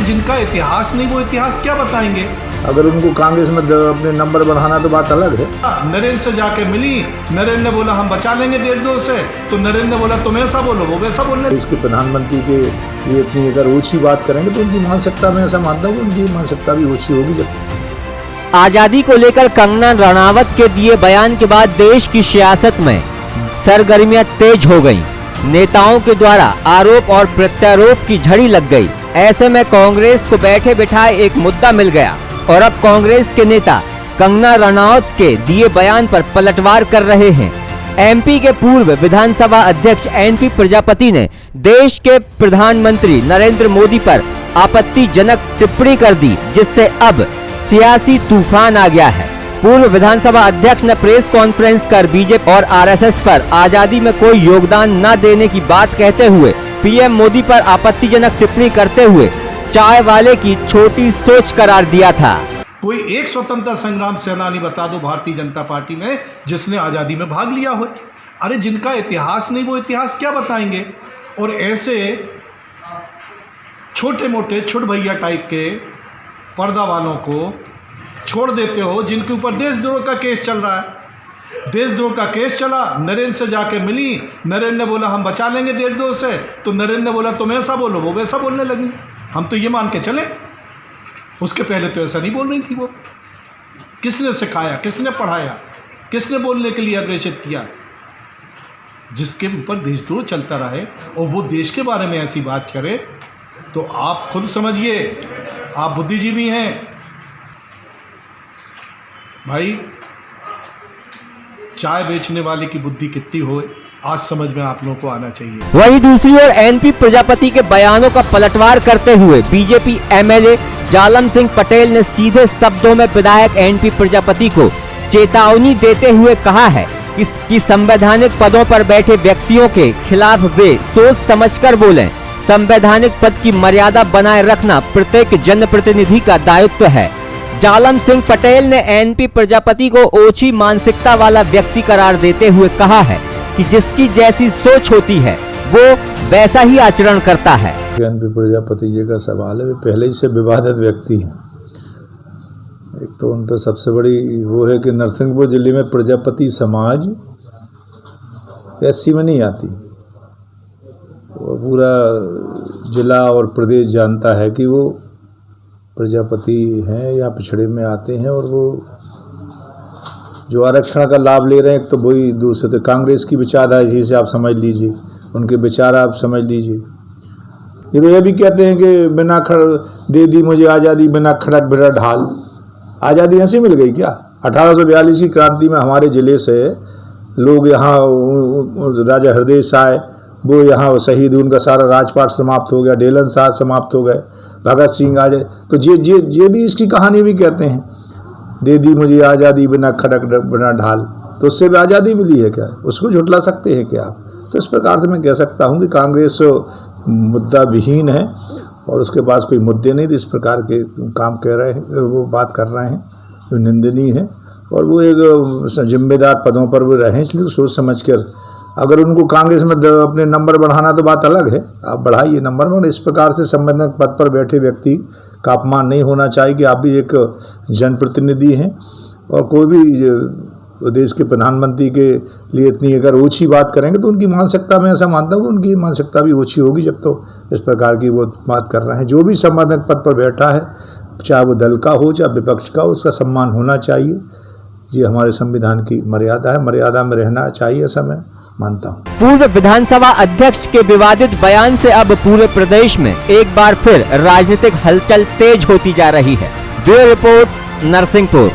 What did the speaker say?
जिनका इतिहास नहीं वो इतिहास क्या बताएंगे। अगर उनको कांग्रेस में अपने नंबर बढ़ाना तो बात अलग है। नरेंद्र से जाके मिली, नरेंद्र ने बोला हम बचा लेंगे देशद्रोह से, तो नरेंद्र ने बोला तुम ऐसा बोलो वो वैसा बोलने। इसके प्रधानमंत्री के लिए इतनी अगर ओछी बात करेंगे तो उनकी मानसिकता, मैं ऐसा मानता हूँ उनकी मानसिकता भी ओछी होगी। जब आजादी को लेकर कंगना रणावत के दिए बयान के बाद देश की सियासत में सरगर्मियां तेज हो गईं। नेताओं के द्वारा आरोप और प्रत्यारोप की झड़ी लग गई। ऐसे में कांग्रेस को बैठे बिठाए एक मुद्दा मिल गया और अब कांग्रेस के नेता कंगना रणावत के दिए बयान पर पलटवार कर रहे हैं। एमपी के पूर्व विधानसभा अध्यक्ष एनपी प्रजापति ने देश के प्रधानमंत्री नरेंद्र मोदी पर आपत्तिजनक टिप्पणी कर दी, जिससे अब सियासी तूफान आ गया है। पूर्व विधानसभा अध्यक्ष ने प्रेस कॉन्फ्रेंस कर बीजेपी और आरएसएस पर आजादी में कोई योगदान न देने की बात कहते हुए पीएम मोदी पर आपत्तिजनक टिप्पणी करते हुए चाय वाले की छोटी सोच करार दिया था। कोई एक स्वतंत्रता संग्राम सेनानी बता दो भारतीय जनता पार्टी में जिसने आजादी में भाग लिया हो। अरे जिनका इतिहास नहीं वो इतिहास क्या बताएंगे। और ऐसे छोटे मोटे छुट भैया टाइप के पर्दा वालों को छोड़ देते हो जिनके ऊपर देशद्रोह का केस चल रहा है। देशद्रोह का केस चला, नरेंद्र से जाके मिली, नरेंद्र ने बोला हम बचा लेंगे देशद्रोह से, तो नरेंद्र ने बोला तुम ऐसा बोलो वो वैसा बोलने लगी। हम तो ये मान के चले, उसके पहले तो ऐसा नहीं बोल रही थी वो। किसने सिखाया, किसने पढ़ाया, किसने बोलने के लिए अग्रेसित किया। जिसके ऊपर देशद्रोह चलता रहे और वो देश के बारे में ऐसी बात करे तो आप खुद समझिए, आप बुद्धिजीवी हैं भाई। चाय बेचने वाले की बुद्धि कितनी हो आज समझ में आप लोगों को आना चाहिए। वहीं दूसरी ओर एनपी प्रजापति के बयानों का पलटवार करते हुए बीजेपी एमएलए जालम सिंह पटेल ने सीधे शब्दों में विधायक एनपी प्रजापति को चेतावनी देते हुए कहा है कि संवैधानिक पदों पर बैठे व्यक्तियों के खिलाफ वे सोच समझकर बोलें। संवैधानिक पद की मर्यादा बनाए रखना प्रत्येक जनप्रतिनिधि का दायित्व है। जालम सिंह पटेल ने एनपी प्रजापति को ओछी मानसिकता वाला व्यक्ति करार देते हुए कहा है कि जिसकी जैसी सोच होती है वो वैसा ही आचरण करता है। एनपी प्रजापति जी का सवाल है, वे पहले ही से विवादित व्यक्ति हैं। एक तो उन पर सबसे बड़ी वो है कि नरसिंहपुर जिले में प्रजापति समाज एससी में नहीं आती। वो पूरा जिला और प्रदेश जानता है कि वो प्रजापति हैं या पिछड़े में आते हैं, और वो जो आरक्षण का लाभ ले रहे हैं एक तो वही दूसरे तो कांग्रेस की विचारधारा से आप समझ लीजिए, उनके विचार आप समझ लीजिए। ये तो ये भी कहते हैं कि बिना दे दी मुझे आज़ादी बिना खड़क बिना ढाल। आज़ादी ऐसी मिल गई क्या? 1842 की क्रांति में हमारे ज़िले से लोग यहाँ राजा हृदय शाह वो यहाँ शहीद, उनका सारा राजपाट समाप्त हो गया, डेलन शाह समाप्त हो गए, भगत सिंह आ जाए। तो ये भी इसकी कहानी भी कहते हैं, दे दी मुझे आज़ादी बिना खड़क बिना ढाल। तो उससे भी आज़ादी मिली है क्या? उसको झुटला सकते हैं क्या आप? तो इस प्रकार से मैं कह सकता हूँ कि कांग्रेस मुद्दा विहीन है और उसके पास कोई मुद्दे नहीं। तो इस प्रकार के काम कह रहे हैं, वो बात कर रहे हैं, जो निंदनीय है। और वो एक जिम्मेदार पदों पर वो रहें, इसलिए सोच समझ कर अगर उनको कांग्रेस में अपने नंबर बढ़ाना तो बात अलग है, आप बढ़ाइए नंबर। मगर इस प्रकार से संवैधानिक पद पर बैठे व्यक्ति का अपमान नहीं होना चाहिए कि आप भी एक जनप्रतिनिधि हैं। और कोई भी देश के प्रधानमंत्री के लिए इतनी अगर ओछी बात करेंगे तो उनकी मानसिकता, मैं ऐसा मानता हूँ उनकी मानसिकता भी ओछी होगी जब तो इस प्रकार की वो बात कर रहे हैं। जो भी संवैधानिक पद पर बैठा है, चाहे वो दल का हो चाहे विपक्ष का हो, उसका सम्मान होना चाहिए। ये हमारे संविधान की मर्यादा है, मर्यादा में रहना चाहिए, ऐसा मैं मानता हूँ। पूर्व विधानसभा अध्यक्ष के विवादित बयान से अब पूरे प्रदेश में एक बार फिर राजनीतिक हलचल तेज होती जा रही है। Bureau report, Narsinghpur.